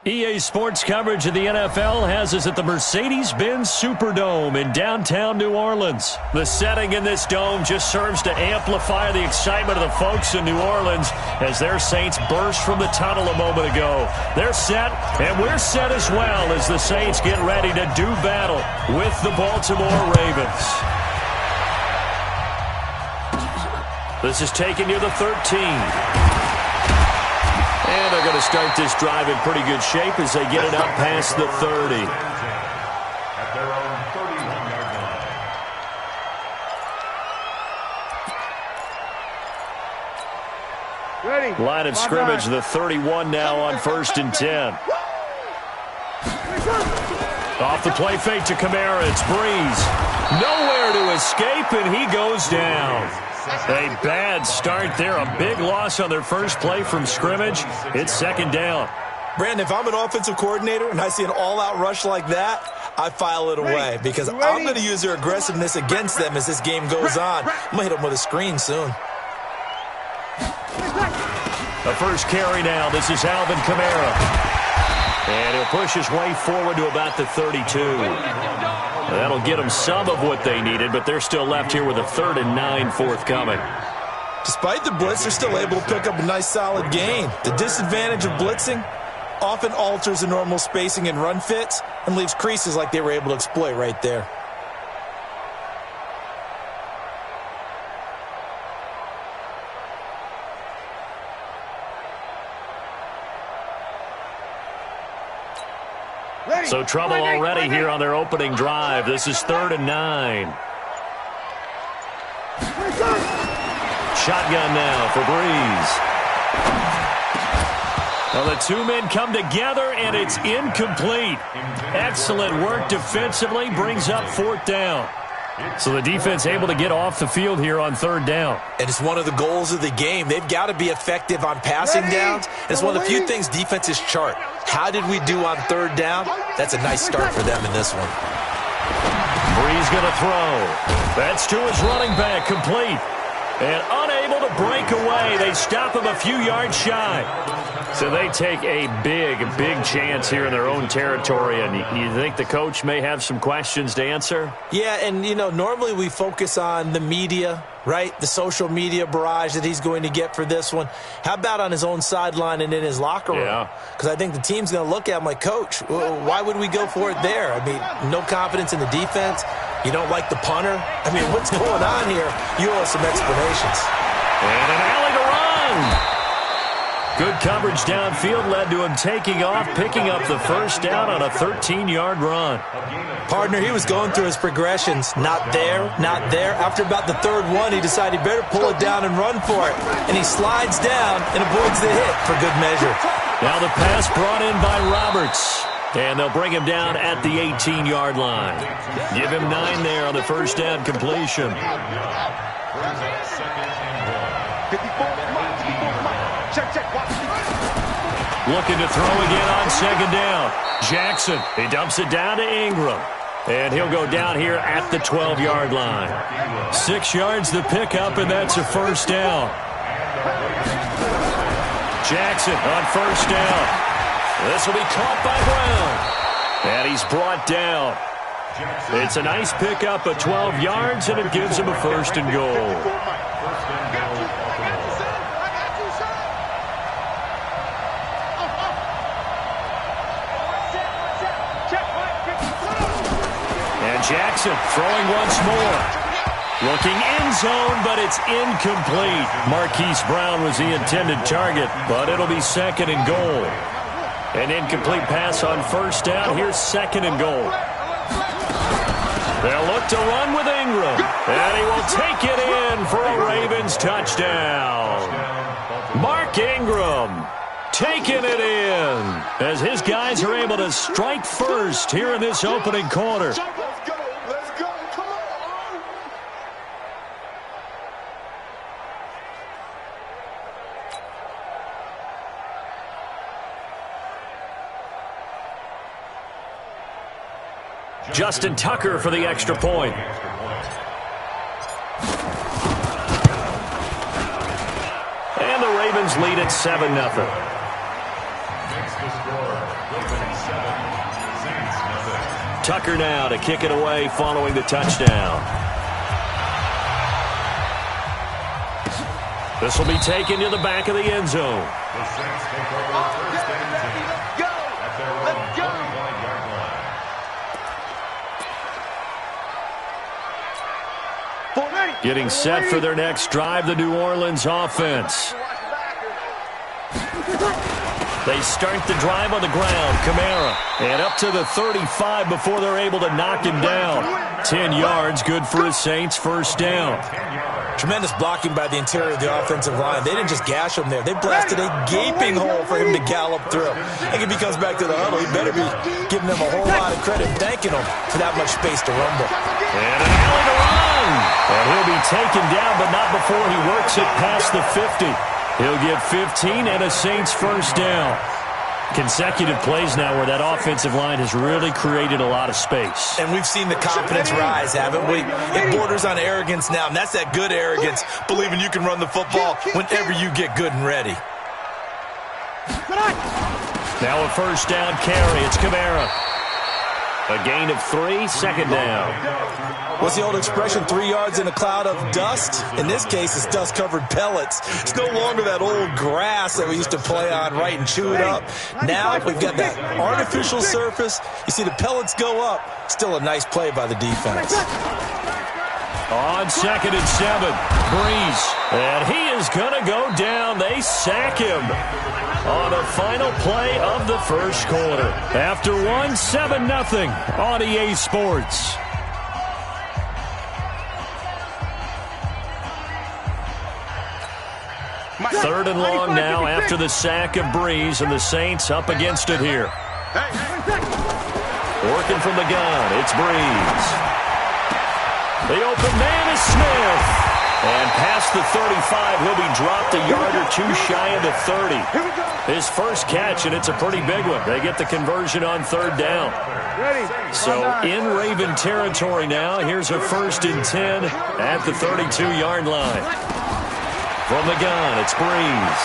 EA Sports coverage of the NFL has us at the Mercedes-Benz Superdome in downtown New Orleans. The setting in this dome just serves to amplify the excitement of the folks in New Orleans as their Saints burst from the tunnel a moment ago. They're set, and we're set as well as the Saints get ready to do battle with the Baltimore Ravens. This is taken near the 13. And they're going to start this drive in pretty good shape as they get it up past the 30. Ready. Line of scrimmage, the 31 now on 1st and 10. Off the play fake to Kamara. It's Breeze. Nowhere to escape, and he goes down. A bad start there. A big loss on their first play from scrimmage. It's 2nd down. Brandon, if I'm an offensive coordinator and I see an all-out rush like that, I file it away because I'm going to use their aggressiveness against them as this game goes on. I'm going to hit them with a screen soon. The first carry now. This is Alvin Kamara. And he'll push his way forward to about the 32. That'll get them some of what they needed, but they're still left here with a 3rd and 9 forthcoming. Despite the blitz, they're still able to pick up a nice solid gain. The disadvantage of blitzing often alters the normal spacing and run fits and leaves creases like they were able to exploit right there. So trouble already here on their opening drive. This is 3rd and 9. Shotgun now for Breeze. Well, the two men come together, and it's incomplete. Excellent work defensively, brings up 4th down. So the defense able to get off the field here on 3rd down. And it's one of the goals of the game. They've got to be effective on passing downs. It's one of the few things defenses chart. How did we do on 3rd down? That's a nice start for them in this one. Breeze going to throw. That's to his running back, complete. And unable to break away. They stop him a few yards shy. So they take a big chance here in their own territory. And you think the coach may have some questions to answer? Yeah, and, you know, normally we focus on the media, right? The social media barrage that he's going to get for this one. How about on his own sideline and in his locker room? Yeah. Because I think the team's going to look at him like, Coach, why would we go for it there? I mean, no confidence in the defense. You don't like the punter? I mean, what's going on here? You owe us some explanations. And an alley to run. Good coverage downfield led to him taking off, picking up the 1st down on a 13-yard run. Partner, he was going through his progressions. Not there, not there. After about the 3rd one, he decided he better pull it down and run for it. And he slides down and avoids the hit for good measure. Now the pass brought in by Roberts. And they'll bring him down at the 18-yard line. Give him 9 there on the 1st down completion. Looking to throw again on 2nd down. Jackson, he dumps it down to Ingram. And he'll go down here at the 12-yard line. 6 yards the pickup, and that's a 1st down. Jackson on 1st down. This will be caught by Brown. And he's brought down. It's a nice pickup of 12 yards, and it gives him a 1st and goal. And Jackson throwing once more. Looking end zone, but it's incomplete. Marquise Brown was the intended target, but it'll be 2nd and goal. An incomplete pass on 1st down. Here's 2nd and goal. They'll look to run with Ingram. And he will take it in for a Ravens touchdown. Mark Ingram taking it in as his guys are able to strike first here in this opening quarter. Justin Tucker for the extra point. And the Ravens lead at 7-0. Tucker now to kick it away following the touchdown. This will be taken to the back of the end zone. Getting set for their next drive, the New Orleans offense. They start the drive on the ground. Kamara. And up to the 35 before they're able to knock him down. 10 yards, good for the Saints, first down. Tremendous blocking by the interior of the offensive line. They didn't just gash him there. They blasted a gaping hole for him to gallop through. I think if he comes back to the huddle, he better be giving them a whole lot of credit, thanking them for that much space to rumble. And an alley to run. And he'll be taken down, but not before he works it past the 50. He'll get 15 and a Saints first down. Consecutive plays now where that offensive line has really created a lot of space. And we've seen the confidence rise, haven't we? It borders on arrogance now, and that's that good arrogance, believing you can run the football whenever you get good and ready. Now a first down carry. It's Kamara. A gain of 3, second down. What's the old expression, 3 yards in a cloud of dust? In this case, it's dust-covered pellets. It's no longer that old grass that we used to play on, right, and chew it up. Now we've got that artificial surface. You see the pellets go up. Still a nice play by the defense. On 2nd and 7, Breeze. And he is going to go down. They sack him on the final play of the first quarter. After 7-0 on EA Sports. Third and long now after the sack of Breeze, and the Saints up against it here. Working from the gun, it's Breeze. The open man is Smith. And past the 35, he'll be dropped a yard or two shy of the 30. His first catch, and it's a pretty big one. They get the conversion on third down. So in Raven territory now, here's a 1st and 10 at the 32-yard line. From the gun, it's Breeze.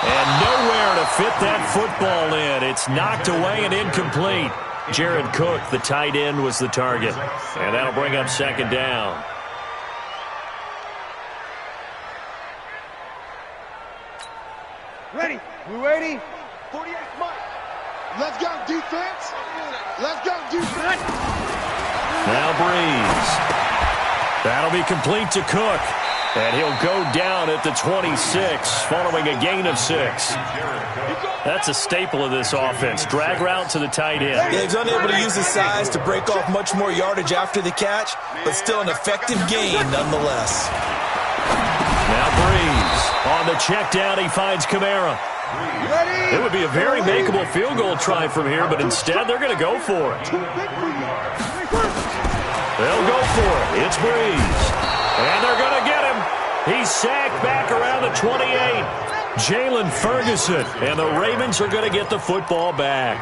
And nowhere to fit that football in. It's knocked away and incomplete. Jared Cook, the tight end, was the target. And that'll bring up second down. Ready. We ready? 48 Mike. Let's go, defense. Let's go, defense. Now Breeze. That'll be complete to Cook. And he'll go down at the 26, following a gain of 6. That's a staple of this offense. Drag route to the tight end. Yeah, he's unable to use his size to break off much more yardage after the catch, but still an effective gain nonetheless. Now Breeze. On the check down, he finds Kamara. It would be a very makeable field goal try from here, but instead they're going to go for it. They'll go for it. It's Breeze. And they're going to get him. He's sacked back around the 28. Jalen Ferguson. And the Ravens are going to get the football back.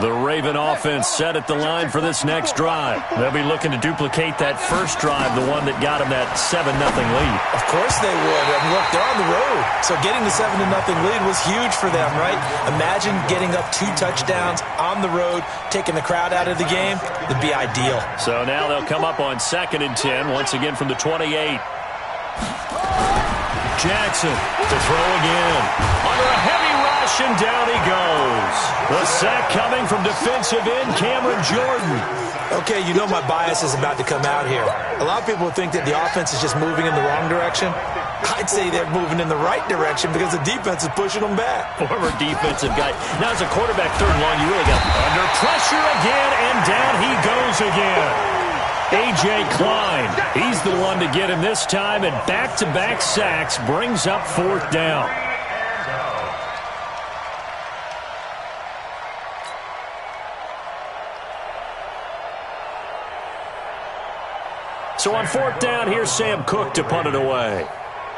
The Raven offense set at the line for this next drive. They'll be looking to duplicate that first drive, the one that got them that 7-0 lead. Of course they would. I mean, look, they're on the road. So getting the 7-0 lead was huge for them, right? Imagine getting up 2 touchdowns on the road, taking the crowd out of the game. It'd be ideal. So now they'll come up on 2nd and 10, once again from the 28. Jackson to throw again. Under a heavy rush, and down he goes. The sack coming from defensive end Cameron Jordan. Okay, you know my bias is about to come out here. A lot of people think that the offense is just moving in the wrong direction. I'd say they're moving in the right direction because the defense is pushing them back. Former defensive guy. Now as a quarterback, 3rd and long, you really got under pressure again, and down he goes again. A.J. Klein, he's the one to get him this time, and back-to-back sacks brings up 4th down. So on 4th down, here's Sam Cook to punt it away.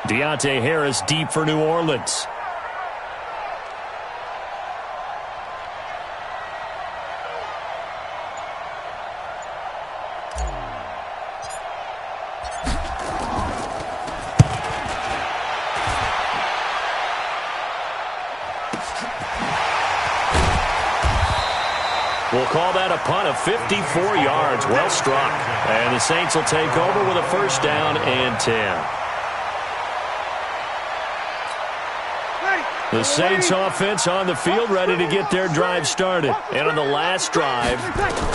Deontay Harris deep for New Orleans. We'll call that a punt of 54 yards. Well struck. And the Saints will take over with a first down and 10. The Saints offense on the field, ready to get their drive started. And on the last drive,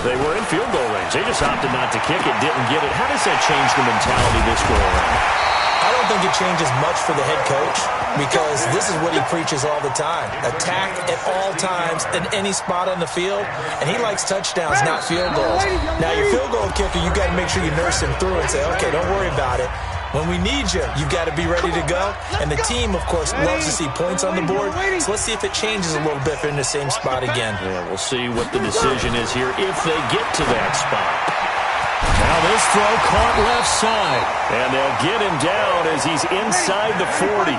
they were in field goal range. They just opted not to kick it, didn't get it. How does that change the mentality this go around? I don't think it changes much for the head coach, because this is what he preaches all the time. Attack at all times in any spot on the field, and he likes touchdowns, not field goals. Now, your field goal kicker, you got to make sure you nurse him through and say, okay, don't worry about it. When we need you, you've got to be ready to go. And the team, of course, loves to see points on the board. So let's see if it changes a little bit if they're in the same spot again. Yeah, we'll see what the decision is here if they get to that spot. Now this throw caught left side. And they'll get him down as he's inside the 40.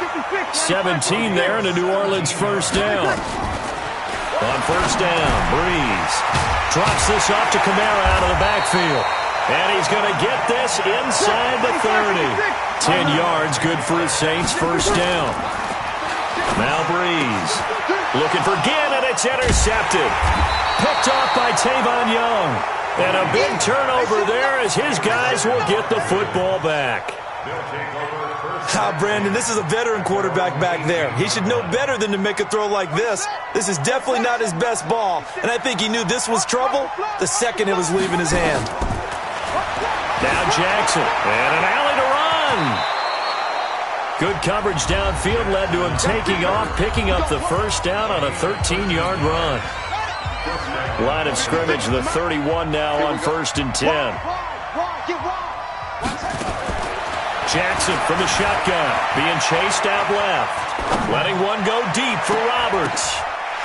17 there and a New Orleans first down. On first down, Breeze drops this off to Kamara out of the backfield. And he's going to get this inside the 30. 10 yards, good for his Saints, first down. Now Breeze looking for Ginn, and it's intercepted. Picked off by Tavon Young. And a big turnover there as his guys will get the football back. Brandon, this is a veteran quarterback back there. He should know better than to make a throw like this. This is definitely not his best ball. And I think he knew this was trouble the second it was leaving his hand. Now Jackson, and an alley to run. Good coverage downfield led to him taking off, picking up the first down on a 13-yard run. Line of scrimmage, the 31 now on first and 10. Jackson from the shotgun, being chased out left. Letting one go deep for Roberts.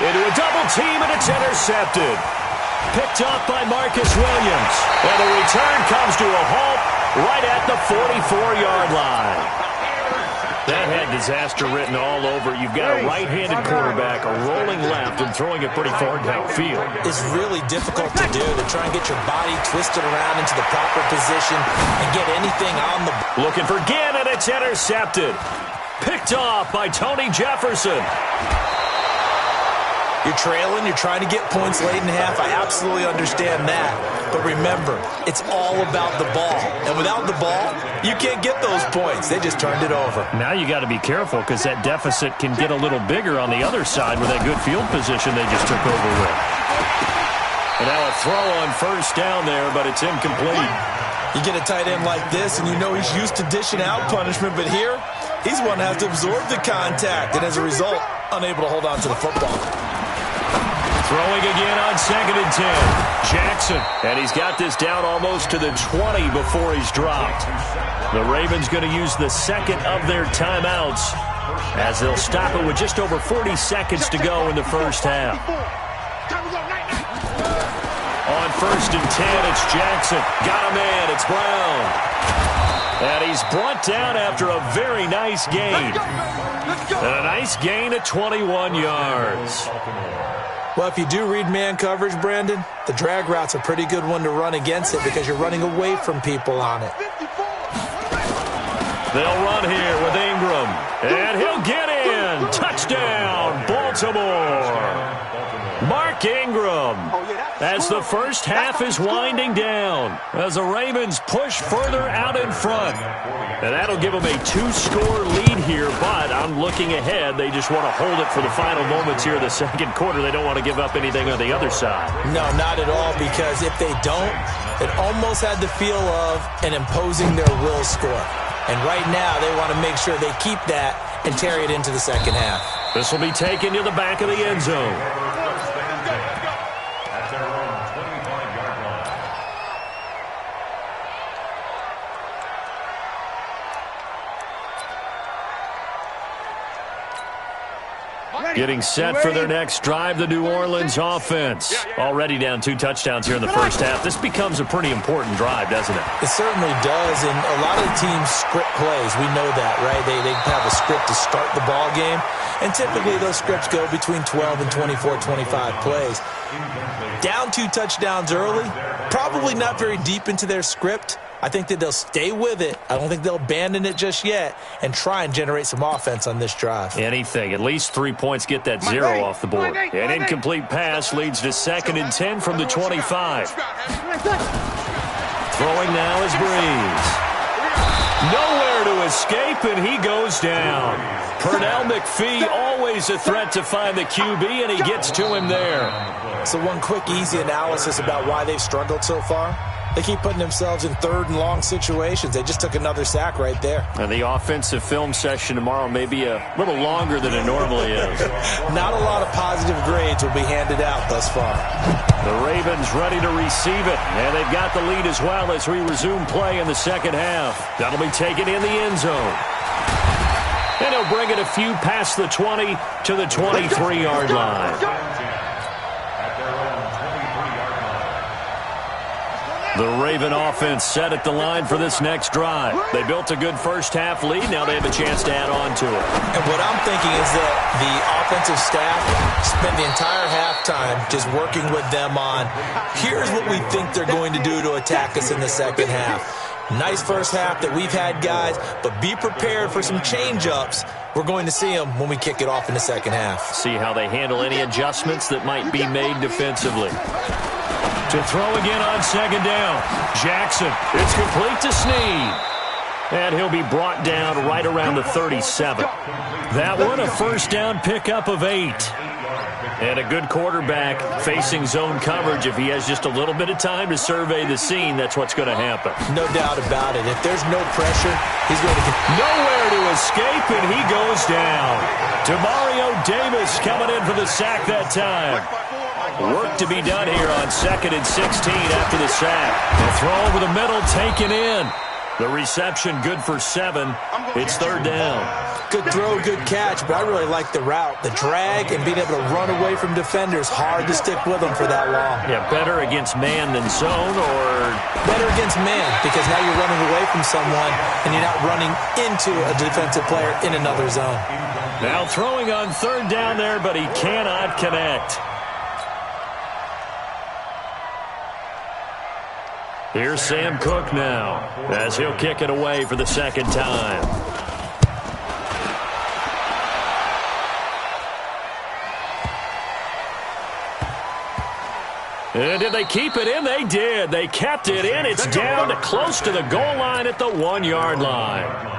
Into a double team, and it's intercepted. Picked off by Marcus Williams. And the return comes to a halt right at the 44-yard line. That had disaster written all over. You've got a right-handed quarterback, a rolling left, and throwing it pretty far downfield. It's really difficult to do, to try and get your body twisted around into the proper position and get anything on the... Looking for Ginn, and it's intercepted. Picked off by Tony Jefferson. You're trailing, you're trying to get points late in half. I absolutely understand that. But remember, it's all about the ball. And without the ball, you can't get those points. They just turned it over. Now you got to be careful, because that deficit can get a little bigger on the other side with that good field position they just took over with. And now a throw on first down there, but it's incomplete. You get a tight end like this, and you know he's used to dishing out punishment, but here, he's one that has to absorb the contact, and as a result, unable to hold on to the football. Throwing again on second and 10. Jackson, and he's got this down almost to the 20 before he's dropped. The Ravens going to use the second of their timeouts as they'll stop it with just over 40 seconds to go in the first half. On first and 10, it's Jackson. Got a man, it's Brown. And he's brought down after a very nice gain. And a nice gain at 21 yards. Well, if you do read man coverage, Brandon, the drag route's a pretty good one to run against it because you're running away from people on it. They'll run here with Ingram, and he'll get in. Touchdown, Baltimore. Mark Ingram, as the first half is winding down, as the Ravens push further out in front. And that'll give them a 2-score lead here, but I'm looking ahead. They just want to hold it for the final moments here of the second quarter. They don't want to give up anything on the other side. No, not at all, because if they don't, it almost had the feel of an imposing their will score. And right now, they want to make sure they keep that and carry it into the second half. This will be taken to the back of the end zone. Getting set for their next drive, the New Orleans offense. Already down 2 touchdowns here in the first half. This becomes a pretty important drive, doesn't it? It certainly does, and a lot of the teams script plays. We know that, right? They have a script to start the ball game, and typically those scripts go between 12 and 24, 25 plays. Down 2 touchdowns early, probably not very deep into their script, I think that they'll stay with it. I don't think they'll abandon it just yet and try and generate some offense on this drive. Anything. At least 3 points get that zero off the board. An incomplete pass leads to 2nd and 10 from the 25. Throwing now is Breeze. Nowhere to escape, and he goes down. Pernell McPhee, always a threat to find the QB, and he gets to him there. So one quick, easy analysis about why they've struggled so far. They keep putting themselves in 3rd and long situations. They just took another sack right there. And the offensive film session tomorrow may be a little longer than it normally is. Not a lot of positive grades will be handed out thus far. The Ravens ready to receive it, and they've got the lead as well as we resume play in the second half. That'll be taken in the end zone. And he'll bring it a few past the 20 to the 23-yard line. The Raven offense set at the line for this next drive. They built a good first-half lead. Now they have a chance to add on to it. And what I'm thinking is that the offensive staff spent the entire halftime just working with them on, here's what we think they're going to do to attack us in the second half. Nice first half that we've had, guys, but be prepared for some change-ups. We're going to see them when we kick it off in the second half. See how they handle any adjustments that might be made defensively. To throw again on 2nd down. Jackson, it's complete to Snead. And he'll be brought down right around the 37. That one, a first down pickup of 8. And a good quarterback facing zone coverage. If he has just a little bit of time to survey the scene, that's what's going to happen. No doubt about it. If there's no pressure, he's going to... Nowhere to escape, and he goes down. Demario Davis coming in for the sack that time. Work to be done here on 2nd and 16 after the sack. The throw over the middle taken in. The reception good for 7. It's 3rd down. Good throw, good catch, but I really like the route. The drag and being able to run away from defenders, hard to stick with them for that long. Yeah, better against man than zone, or... Better against man, because now you're running away from someone and you're not running into a defensive player in another zone. Now throwing on 3rd down there, but he cannot connect. Here's Sam Cook now, as he'll kick it away for the 2nd time. And did they keep it in? They did. They kept it in. It's down to close to the goal line at the 1-yard line.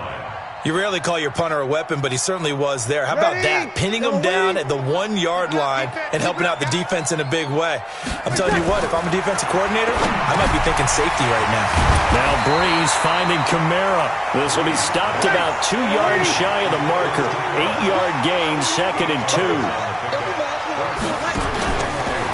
You rarely call your punter a weapon, but he certainly was there. How about that? Pinning him down at the 1-yard line and helping out the defense in a big way. I'm telling you what, if I'm a defensive coordinator, I might be thinking safety right now. Now Breeze finding Kamara. This will be stopped about 2 yards shy of the marker. 8-yard gain, 2nd and 2.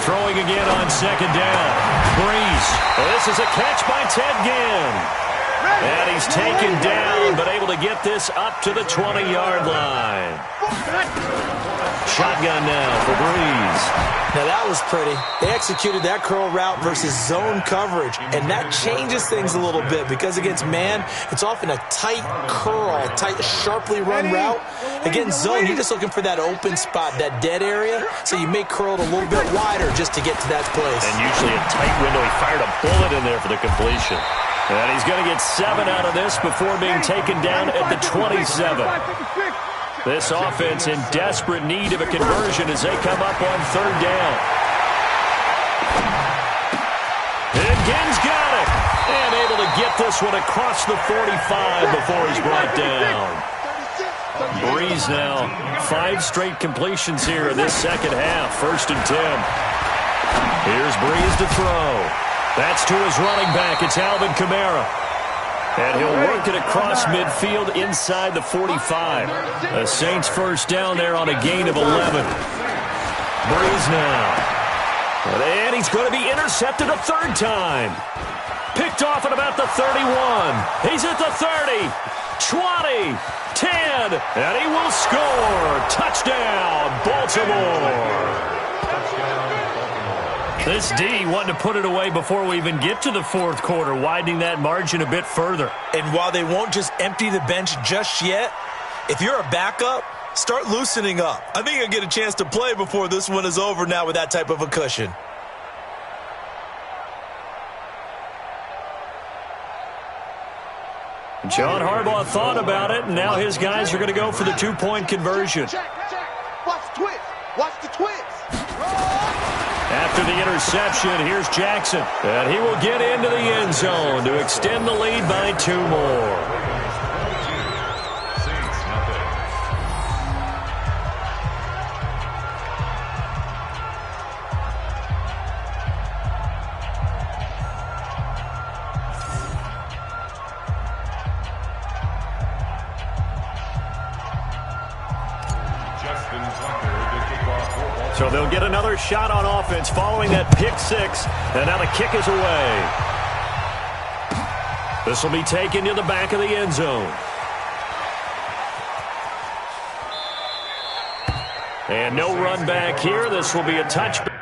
Throwing again on 2nd down. Breeze. This is a catch by Ted Ginn. And he's taken down, but able to get this up to the 20-yard line. Shotgun now for Breeze. Now that was pretty. They executed that curl route versus zone coverage, and that changes things a little bit because against man, it's often a tight curl, tight, sharply run route. Against zone, you're just looking for that open spot, that dead area, so you may curl it a little bit wider just to get to that place. And usually a tight window. He fired a bullet in there for the completion. And he's going to get 7 out of this before being taken down at the 27. This offense in desperate need of a conversion as they come up on 3rd down. And Ginn's got it. And able to get this one across the 45 before he's brought down. Breeze now, 5 straight completions here in this second half. 1st and 10. Here's Breeze to throw. That's to his running back. It's Alvin Kamara. And he'll work it across midfield inside the 45. A Saints first down there on a gain of 11. Breeze now. And he's going to be intercepted a 3rd time. Picked off at about the 31. He's at the 30. 20. 10. And he will score. Touchdown, Baltimore. This D wanting to put it away before we even get to the 4th quarter, widening that margin a bit further. And while they won't just empty the bench just yet, if you're a backup, start loosening up. I think you'll get a chance to play before this one is over now with that type of a cushion. John Harbaugh thought about it, and now his guys are going to go for the two-point conversion. Check. Watch the twist. Watch the twist. After the interception, here's Jackson. And he will get into the end zone to extend the lead by 2 more. So they'll get another shot on offense following that pick 6. And now the kick is away. This will be taken to the back of the end zone. And no run back here. This will be a touchback.